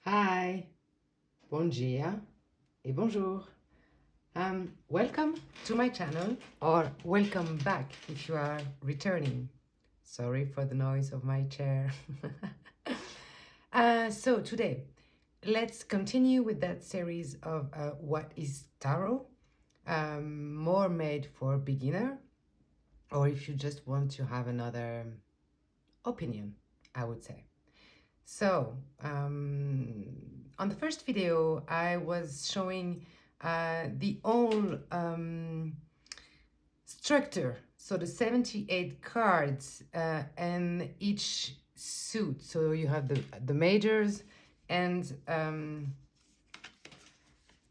Hi, bon dia et bonjour. Welcome to my channel, or welcome back if you are returning. Sorry for the noise of my chair. So today, let's continue with that series of what is tarot, more made for beginner, or if you just want to have another opinion, I would say. So, on the first video, I was showing the whole structure. So the 78 cards and each suit. So you have the majors and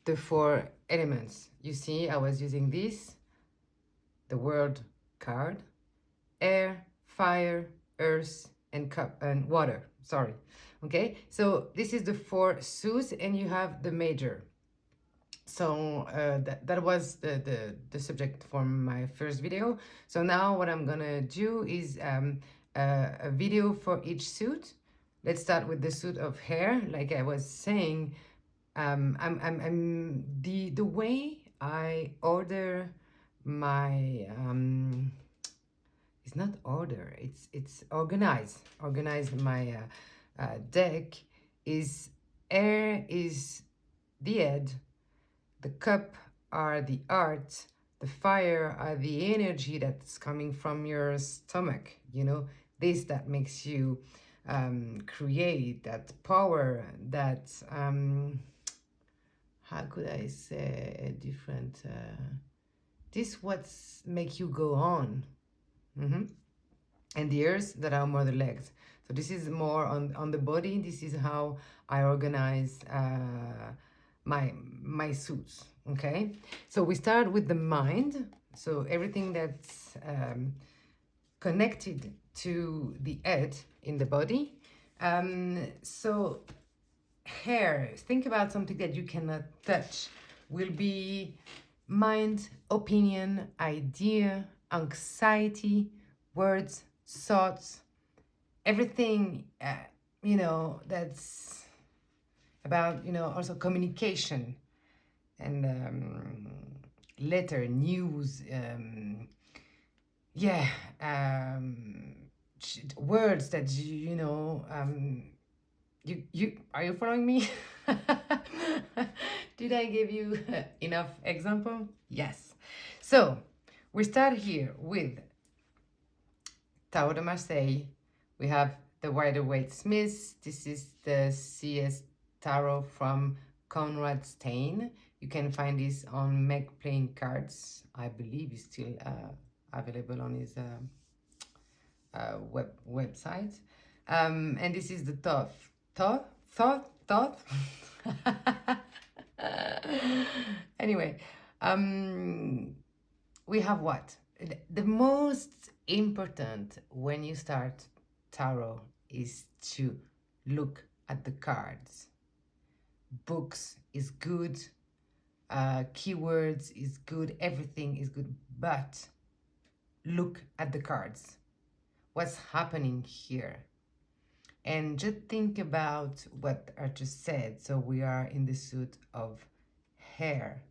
the 4 elements. You see, I was using this, the world card, air, fire, earth, and cup and water. Sorry. Okay, so this is the 4 suits, and you have the major. So that was the subject for my first video. So now what I'm gonna do is a video for each suit. Let's start with the suit of hair. Like I was saying, I'm the way I order my it's not order, it's organize my deck. Is air is the head, the cup are the art, the fire are the energy that's coming from your stomach, you know, this that makes you create that power, that how could I say a different this what's make you go on. And the ears that are more the legs. So this is more on the body. This is how I organize my suits. Okay, so we start with the mind. So everything that's connected to the head in the body. So hair, think about something that you cannot touch, will be mind, opinion, idea, anxiety, words, thoughts, everything, you know, that's about, you know, also communication and letter, news, yeah, words that you know, you are you following me? Did I give you enough example? Yes. So we start here with Tarot de Marseille. We have the Rider-Waite-Smith. This is the CS Tarot from Conrad Stein. You can find this on Make Playing Cards. I believe it's still available on his website. And this is the thought. Anyway, we have what? The most important when you start tarot is to look at the cards. Books is good, keywords is good, everything is good, but look at the cards. What's happening here? And just think about what I just said. So we are in the suit of hair,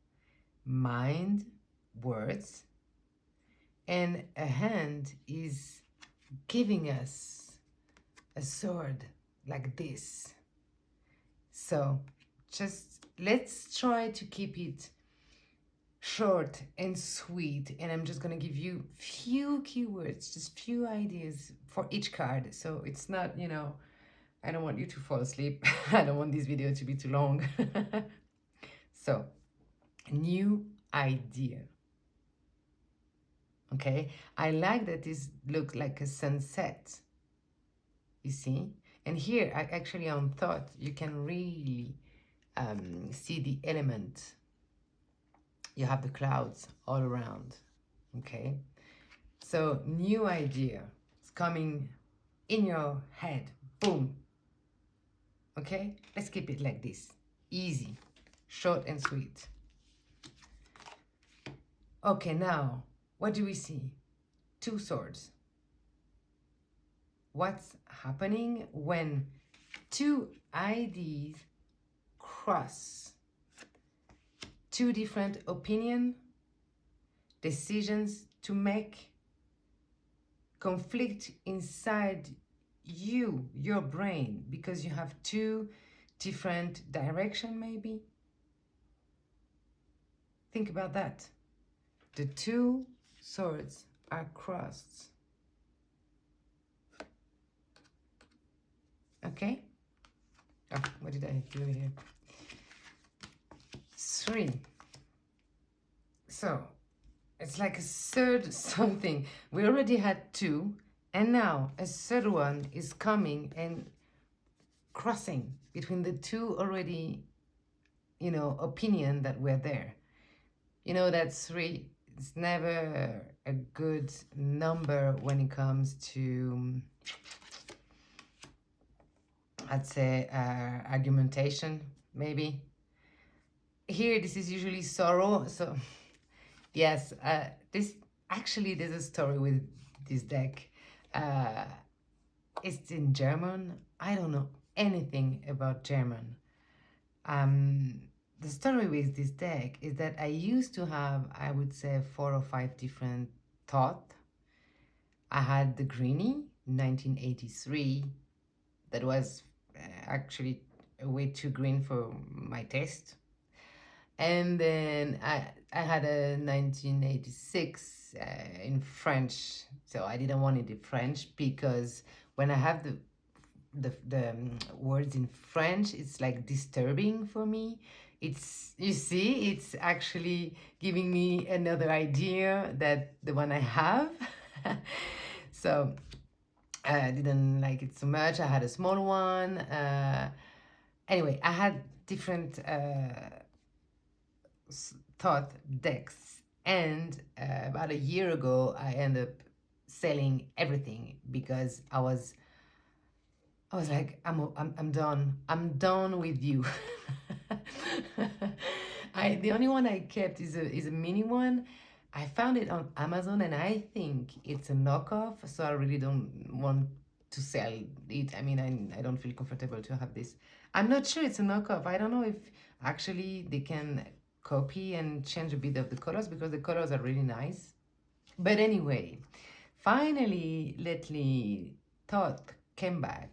mind, words, and a hand is giving us a sword like this. So just let's try to keep it short and sweet, and I'm just gonna give you few keywords, just few ideas for each card, so it's not, you know, I don't want you to fall asleep. I don't want this video to be too long. So new idea. Okay, I like that this looks like a sunset, you see. And here I actually on thought you can really see the element. You have the clouds all around. Okay, so new idea is coming in your head. Boom. Okay, let's keep it like this, easy, short and sweet. Okay, now what do we see? 2 swords. What's happening when 2 ideas cross. Two different opinion, decisions to make, conflict inside you, your brain, because you have two different direction maybe. Think about that. The two swords are crossed. Okay? Oh, what did I do here? 3. So, it's like a third something. We already had 2, and now a third one is coming and crossing between the two already, opinion that were there. That 3 is never a good number when it comes to, I'd say, argumentation, maybe. Here, this is usually sorrow, so yes, there's a story with this deck. It's in German. I don't know anything about German. The story with this deck is that I used to have, I would say, 4 or 5 different thoughts. I had the Greenie, 1983, that was actually way too green for my taste. And then I had a 1986 in French, so I didn't want it in French because when I have the words in French, it's like disturbing for me. It's actually giving me another idea that the one I have. So I didn't like it so much. I had a small one. Anyway, I had different thought decks, and about a year ago I ended up selling everything because I was like, I'm done with you. The only one I kept is a mini one. I found it on Amazon and I think it's a knockoff, so I really don't want to sell it. I mean, I don't feel comfortable to have this. I'm not sure it's a knockoff. I don't know if actually they can copy and change a bit of the colors because the colors are really nice. But anyway, finally lately thought came back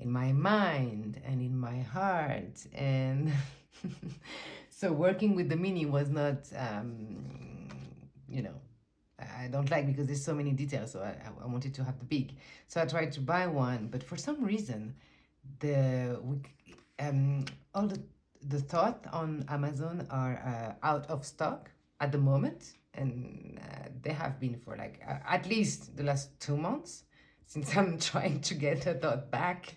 in my mind and in my heart, and so working with the mini was not I don't like because there's so many details, so I wanted to have the big, so I tried to buy one, but for some reason all the thought on Amazon are out of stock at the moment, and they have been for like at least the last 2 months since I'm trying to get a thought back.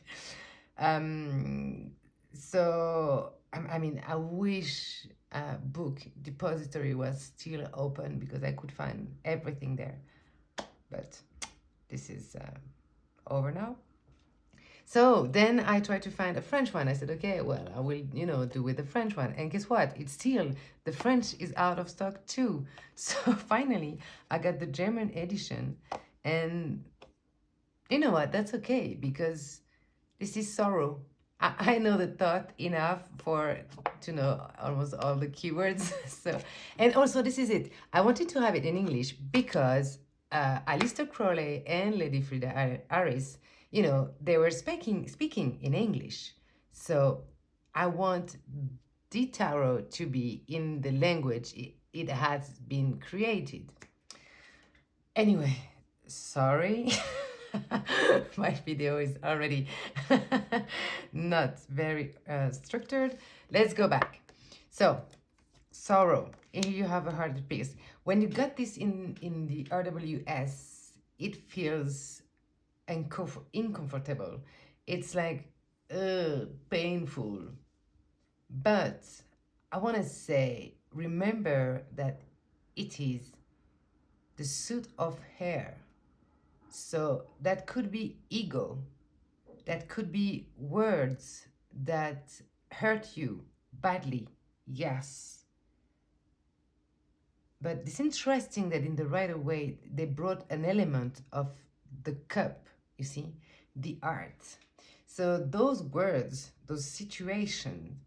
So I wish book depository was still open because I could find everything there, but this is over now. So then I tried to find a French one. I said, okay, well, I will, do with the French one. And guess what? It's still, the French is out of stock too. So finally, I got the German edition. And you know what? That's okay, because this is sorrow. I know the thought enough to know almost all the keywords. So, and also this is it. I wanted to have it in English because Aleister Crowley and Lady Frida Harris, they were speaking in English. So I want the tarot to be in the language it has been created. Anyway, sorry. My video is already not very structured. Let's go back. So, sorrow. Here you have a hard piece. When you got this in the RWS, it feels uncomfortable. It's like painful. But I want to say, remember that it is the suit of hair. So that could be ego. That could be words that hurt you badly. Yes. But it's interesting that in the Rider-Waite, they brought an element of the cup, you see, the art. So those words, those situations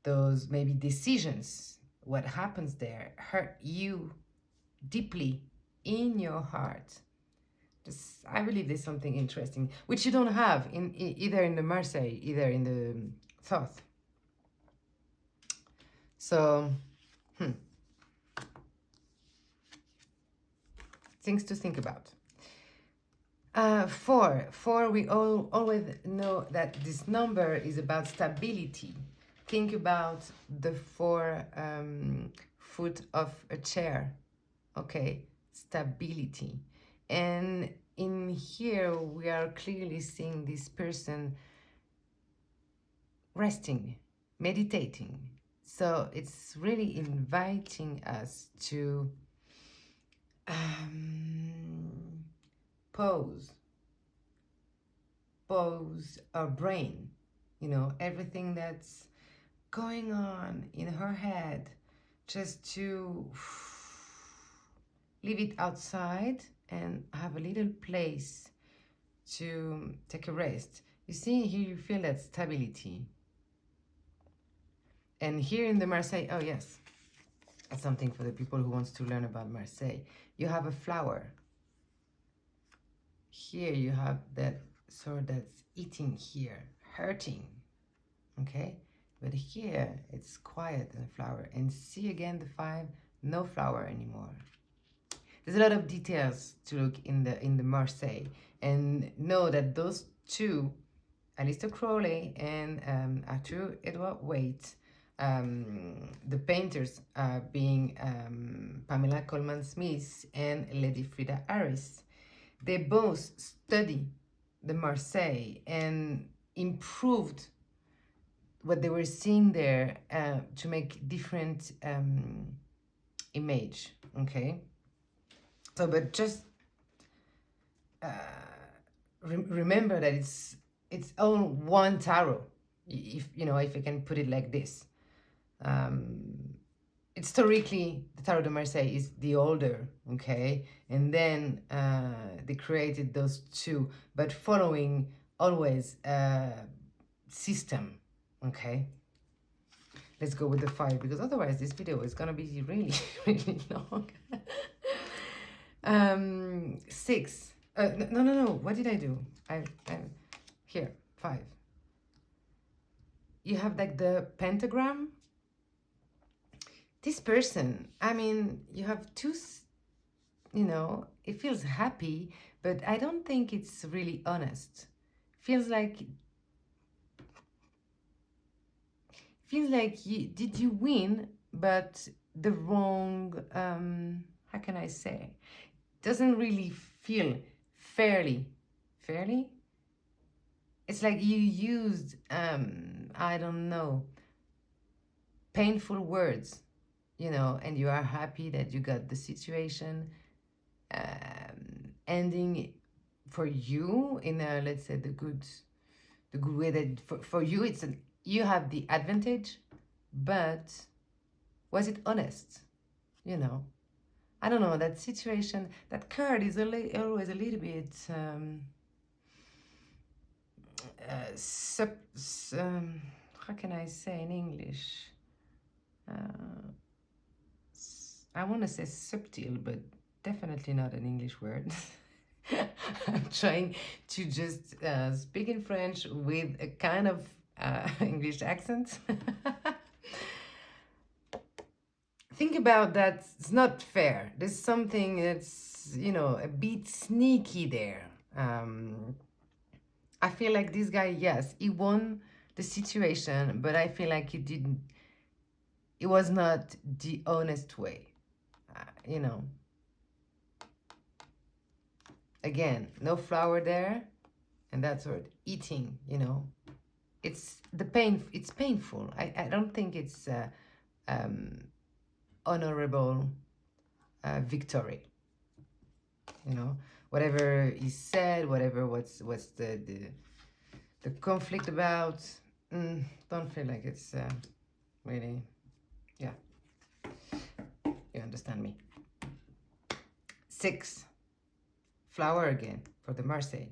those maybe decisions, what happens there, hurt you deeply in your heart. Just, I believe there's something interesting, which you don't have in either in the Marseille, either in the Thoth. So, things to think about. Four, we always know that this number is about stability. Think about the four foot of a chair, okay? Stability. And in here, we are clearly seeing this person resting, meditating. So it's really inviting us to pause our brain, you know, everything that's going on in her head, just to leave it outside and have a little place to take a rest. You see, here you feel that stability. And here in the Marseille, oh yes, that's something for the people who wants to learn about Marseille. You have a flower. Here you have that sword that's eating here, hurting, okay? But here it's quiet and flower. And see again the 5, no flower anymore. There's a lot of details to look in the Marseille, and know that those two, Aleister Crowley and Arthur Edward Waite, the painters being Pamela Colman Smith and Lady Frida Harris, they both studied the Marseille and improved what they were seeing there to make different image, okay? So, but just remember that it's all one tarot, if you know, if I can put it like this. Historically, the Tarot de Marseille is the older, okay? And then they created those two, but following always a system, okay? Let's go with the 5, because otherwise this video is gonna be really, really long. 6. No. What did I do? I'm here. 5. You have like the pentagram. This person, I mean, you have two, you know, it feels happy, but I don't think it's really honest. Feels like did you win, but the wrong, how can I say? Doesn't really feel fairly. It's like you used, I don't know, painful words, you know, and you are happy that you got the situation ending for you in a, let's say, the good way that for you it's you have the advantage, but was it honest? You know, I don't know, that situation, that card is always a little bit how can I say in English? I want to say subtle, but definitely not an English word. I'm trying to just speak in French with a kind of English accent. Think about that. It's not fair. There's something that's, you know, a bit sneaky there. I feel like this guy, yes, he won the situation, but I feel like it was not the honest way, you know. Again, no flower there, and that sort eating, you know. It's the pain, it's painful. I don't think it's honorable victory, you know. Whatever is said, whatever what's the conflict about, don't feel like it's really, yeah, you understand me. 6, flower again for the Marseille.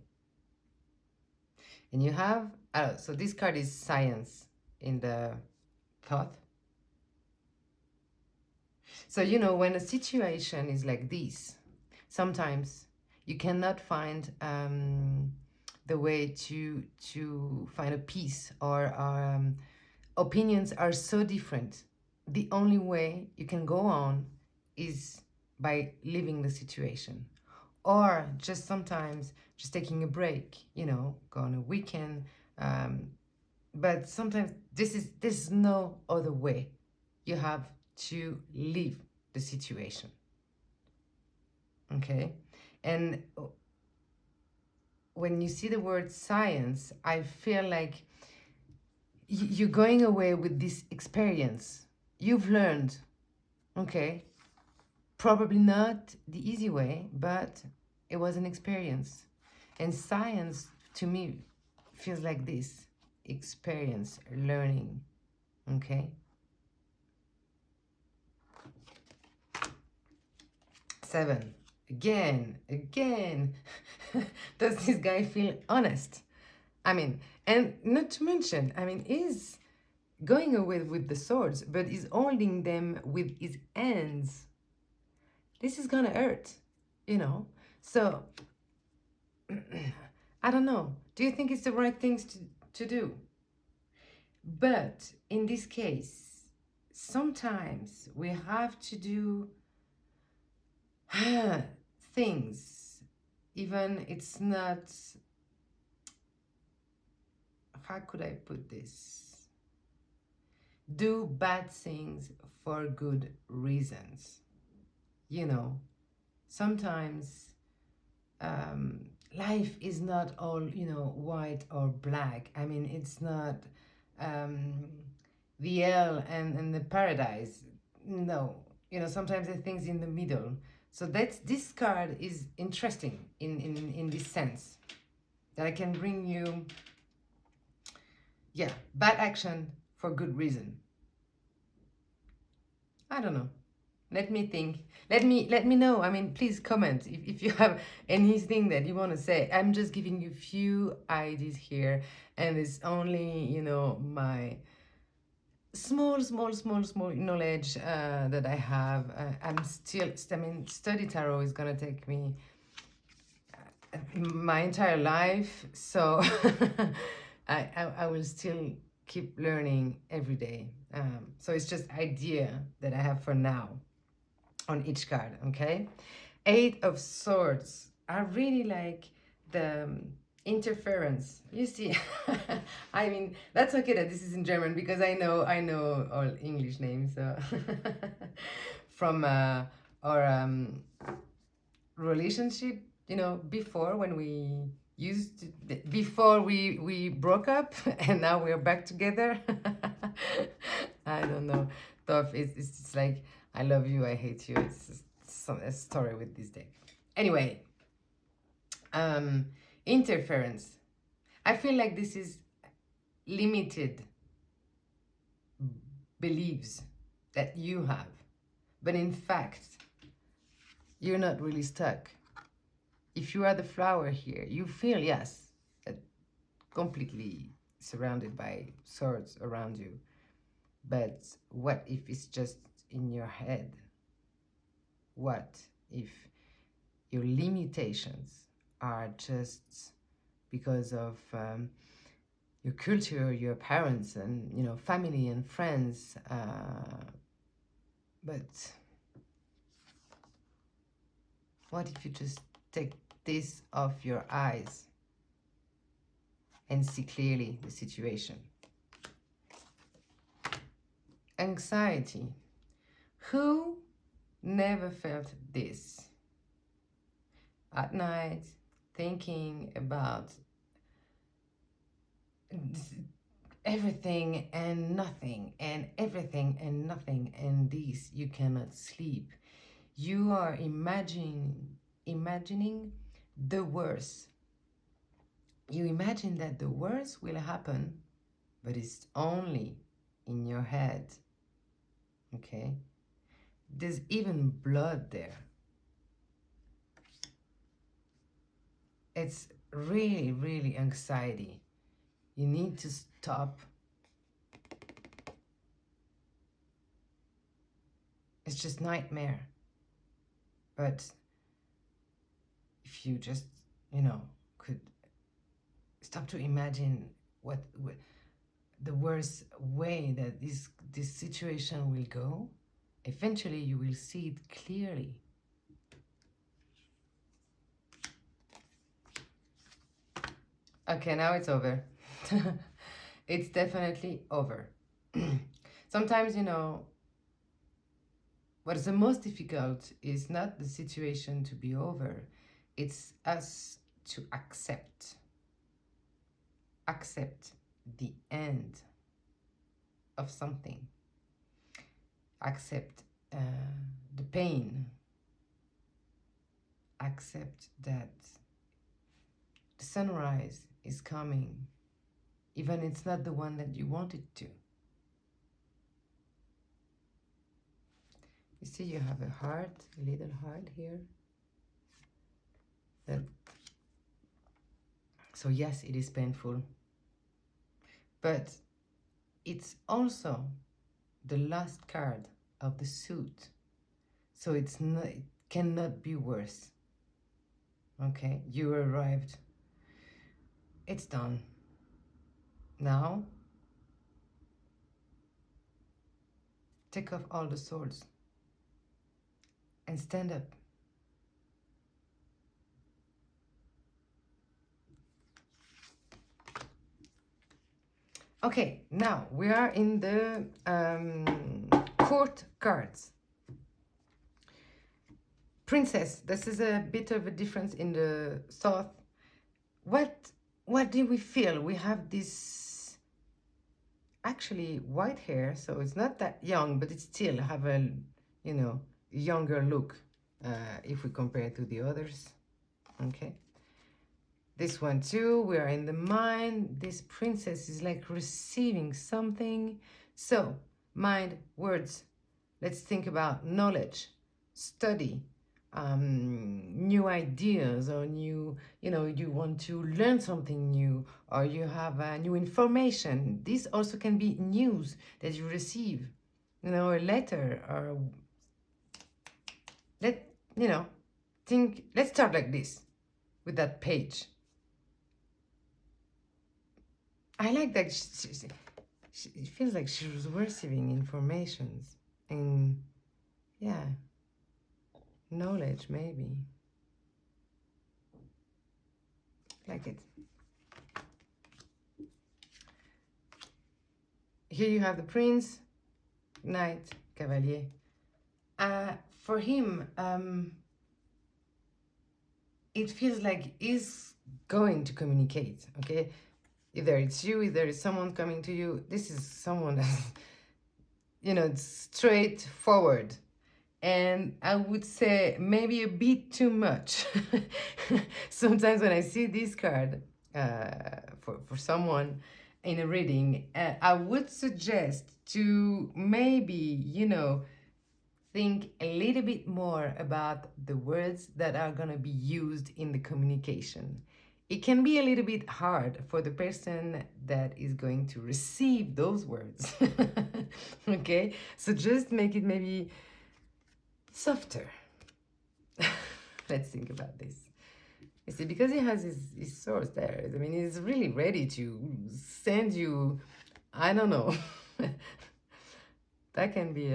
And you have, so this card is science in the thought. So, you know, when a situation is like this, sometimes you cannot find the way to find a peace, or opinions are so different. The only way you can go on is by leaving the situation, or just sometimes just taking a break, you know, go on a weekend. But sometimes there's no other way. You have to leave the situation. Okay? And when you see the word science, I feel like you're going away with this experience. You've learned, okay? Probably not the easy way, but it was an experience. And science, to me, feels like this: experience, learning, okay? 7. Again. Does this guy feel honest? I mean, and not to mention, I mean, he's going away with the swords, but he's holding them with his hands. This is gonna hurt, you know? So, I don't know. Do you think it's the right things to do? But in this case, sometimes we have to do things, even it's not, how could I put this? Do bad things for good reasons. You know, sometimes life is not all, you know, white or black. I mean, it's not the hell and the paradise. No, you know, sometimes there are things in the middle. So this card is interesting in this sense, that I can bring you, yeah, bad action for good reason. I don't know. Let me think. Let me know. I mean, please comment if you have anything that you want to say. I'm just giving you few ideas here, and it's only, you know, my small knowledge that I have. I'm still, I mean, study tarot is gonna take me my entire life, so I will still keep learning every day. So it's just idea that I have for now on each card, okay? 8 of Swords. I really like the interference. You see, I mean, that's okay that this is in German, because I know all English names. So from our relationship, you know, before, when we used to, before we broke up, and now we're back together. I don't know. Tough. It's just like, I love you, I hate you. It's just a story with this deck. Anyway, interference. I feel like this is limited beliefs that you have, but in fact, you're not really stuck. If you are the flower here, you feel, yes, completely surrounded by swords around you. But what if it's just in your head? What if your limitations are just because of your culture, your parents, and, you know, family and friends? But what if you just take this off your eyes and see clearly the situation? Anxiety. Who never felt this? At night, thinking about everything and nothing, and everything and nothing, and this, you cannot sleep. You are imagining the worst. You imagine that the worst will happen, but it's only in your head. Okay? There's even blood there. It's really, really anxiety. You need to stop It's just nightmare. But if you just, could stop to imagine what the worst way that this situation will go, eventually you will see it clearly. Okay, now it's over. It's definitely over. Sometimes, what is the most difficult is not the situation to be over, it's us to accept the end of something, accept the pain, accept that the sunrise is coming, even it's not the one that you wanted to. You see, you have a heart, a little heart here. So yes, it is painful, but it's also the last card of the suit, so it cannot be worse. Okay, you arrived. It's done. Now, take off all the swords and stand up. Okay, now we are in the court cards. Princess, this is a bit of a difference in the thought. What do we feel? We have this actually white hair, so it's not that young, but it still have a, younger look if we compare it to the others. Okay. This one too, we are in the mind. This princess is like receiving something. So, mind, words. Let's think about knowledge, study, new ideas, or new, you want to learn something new, or you have new information. This also can be news that you receive, a letter, or let's start like this with that page. I like that it feels like she was receiving informations and, yeah, knowledge maybe. Like it. Here you have the prince, knight, cavalier. For him, it feels like he's going to communicate, okay? Either it's you, either it's someone coming to you. This is someone that's, straightforward. And I would say maybe a bit too much. Sometimes when I see this card for someone in a reading, I would suggest to maybe, think a little bit more about the words that are going to be used in the communication. It can be a little bit hard for the person that is going to receive those words. Okay? So just make it maybe softer. Let's think about this. You see, because he has his source there, I mean, he's really ready to send you, I don't know. That can be,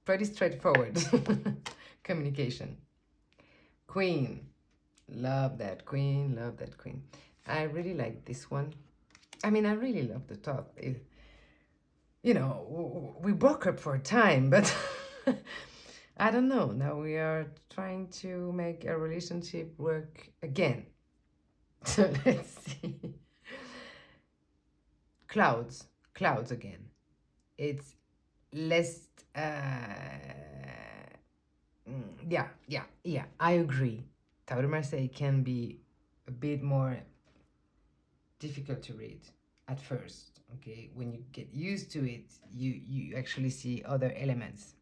pretty straightforward communication. Queen. Love that queen, love that queen. I really like this one. I mean, I really love the top. We broke up for a time, but I don't know. Now we are trying to make a relationship work again. So let's see. Clouds again. It's less, yeah, I agree. Tau de Marseille can be a bit more difficult to read at first, okay? When you get used to it, you actually see other elements.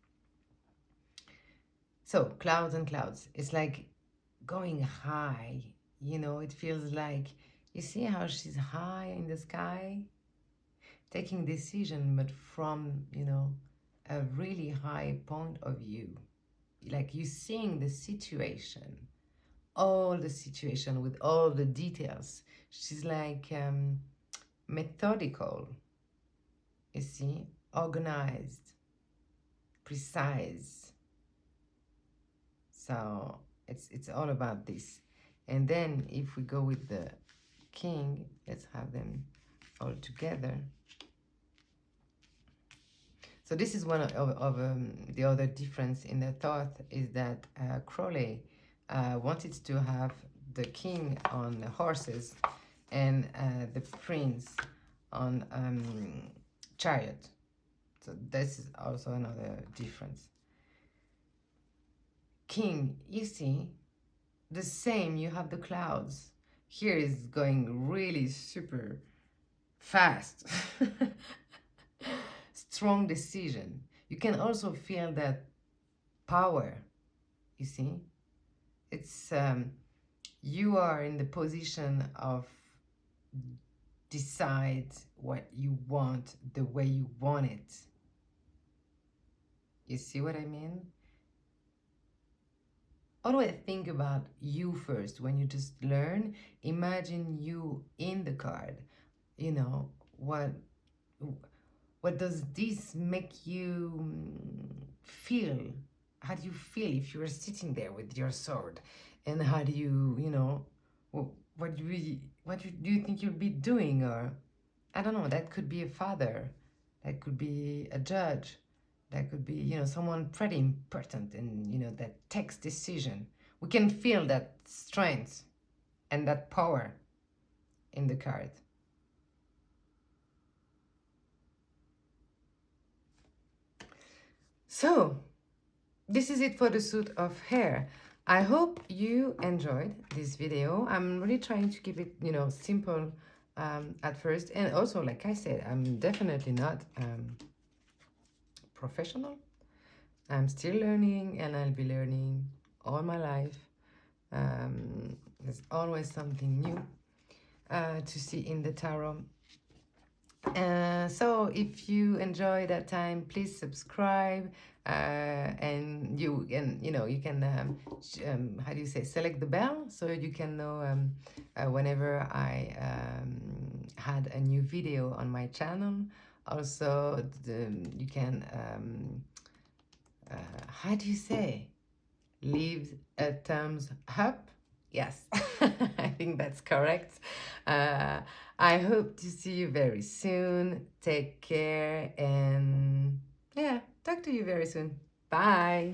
So, clouds and clouds. It's like going high, it feels like, you see how she's high in the sky? Taking decision, but from, a really high point of view. Like you seeing the situation, all the situation with all the details. She's like methodical, you see, organized, precise. So it's all about this. And then if we go with the king, let's have them all together. So this is one of the other difference in the thought is that Crowley wanted to have the king on horses and the prince on chariot. So this is also another difference. King, you see, the same, you have the clouds. Here is going really super fast. Strong decision. You can also feel that power, you see. It's you are in the position of decide what you want the way you want it. You see what I mean? Always think about you first. When you just learn, imagine you in the card. You know, what does this make you feel? How do you feel if you are sitting there with your sword? And how do you, you know, what do you think you'll be doing? Or I don't know, that could be a father, that could be a judge, that could be, you know, someone pretty important and, you know, that takes decision. We can feel that strength and that power in the card. So, this is it for the suit of hair. I hope you enjoyed this video. I'm really trying to keep it, you know, simple at first. And also, like I said, I'm definitely not professional. I'm still learning and I'll be learning all my life. There's always something new to see in the tarot. So if you enjoy that time, please subscribe and you can, you know, you can how do you say, select the bell so you can know whenever I had a new video on my channel. Also you can how do you say, leave a thumbs up. Yes, I think that's correct. I hope to see you very soon. Take care and yeah, talk to you very soon. Bye.